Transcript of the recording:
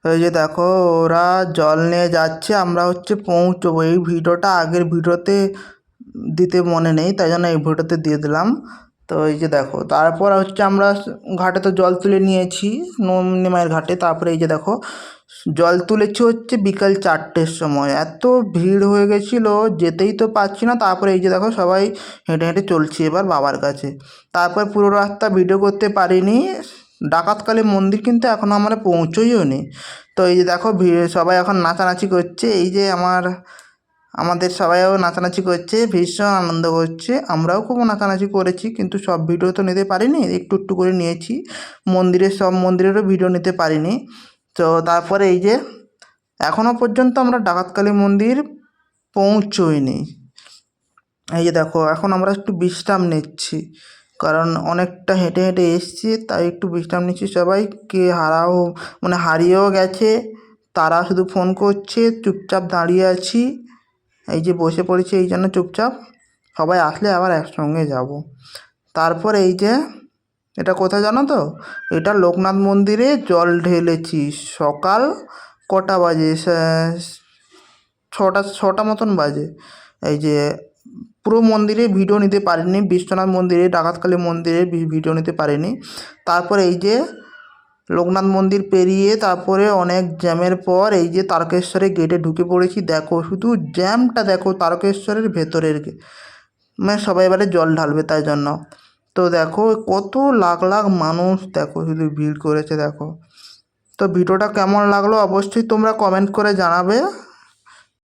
এই যে দেখো, ওরা জল নিয়ে যাচ্ছে, আমরা হচ্ছে পৌঁছবো। এই ভিডিওটা আগের ভিডিওতে দিতে মনে নেই, তাই জন্য এই ভিডিওতে দিয়ে দিলাম। তো এই যে দেখো, তারপর হচ্ছে আমরা ঘাটে তো জল তুলে নিয়েছি, নিমাইয়ের ঘাটে। তারপরে এই যে দেখো, জল তুলেছি হচ্ছে বিকাল 4টের সময়। এত ভিড় হয়ে গেছিলো, যেতেই তো পারছি না। তারপরে এই যে দেখো, সবাই হেঁটে হেঁটে চলছি এবার বাবার কাছে। তারপর পুরো রাস্তা ভিডিও করতে পারিনি। ডাকাতকালী মন্দির কিন্তু এখনও আমরা পৌঁছোইও নি। তো এই যে দেখো, সবাই এখন নাচানাচি করছে। এই যে আমাদের সবাইও নাচানাচি করছে, ভীষণ আনন্দ করছে। আমরাও খুব নাচানাচি করেছি, কিন্তু সব ভিডিও তো নিতে পারিনি, একটু একটু করে নিয়েছি। সব মন্দিরেরও ভিডিও নিতে পারিনি। তো তারপরে এই যে এখনও পর্যন্ত আমরা ডাকাতকালী মন্দির পৌঁছোইনি। এই যে দেখো, এখন আমরা একটু বিশ্রাম নিচ্ছি, কারণ অনেকটা হেঁটে হেঁটে এসছি, তাই একটু বিশ্রাম নিচ্ছি। সবাই কে হারিয়েও গেছে, তারা শুধু ফোন করছে, চুপচাপ দাঁড়িয়ে আছি। এই যে বসে পড়েছি এই জন্য চুপচাপ, সবাই আসলে আবার একসঙ্গে যাব। তারপর এই যে এটা কোথায় জানো তো, এটা লোকনাথ মন্দিরে জল ঢেলেছি। সকাল কটা বাজে, ছটা মতন বাজে। এই যে পুরো মন্দিরে ভিডিও নিতে পারিনি, বিশ্বনাথ মন্দিরে, ডাকাতকালী মন্দিরে ভিডিও নিতে পারিনি। তারপরে এই যে লোকনাথ মন্দির পেরিয়ে তারপরে অনেক জ্যামের পর এই যে তারকেশ্বরের গেটে ঢুকে পড়েছি। দেখো শুধু জ্যামটা দেখো, তারকেশ্বরের ভেতরের মানে সবাই এবারে জল ঢালবে তাই জন্য। তো দেখো কত লাখ লাখ মানুষ, দেখো শুধু ভিড় করেছে দেখো। তো ভিডিওটা কেমন লাগলো অবশ্যই তোমরা কমেন্ট করে জানাবে।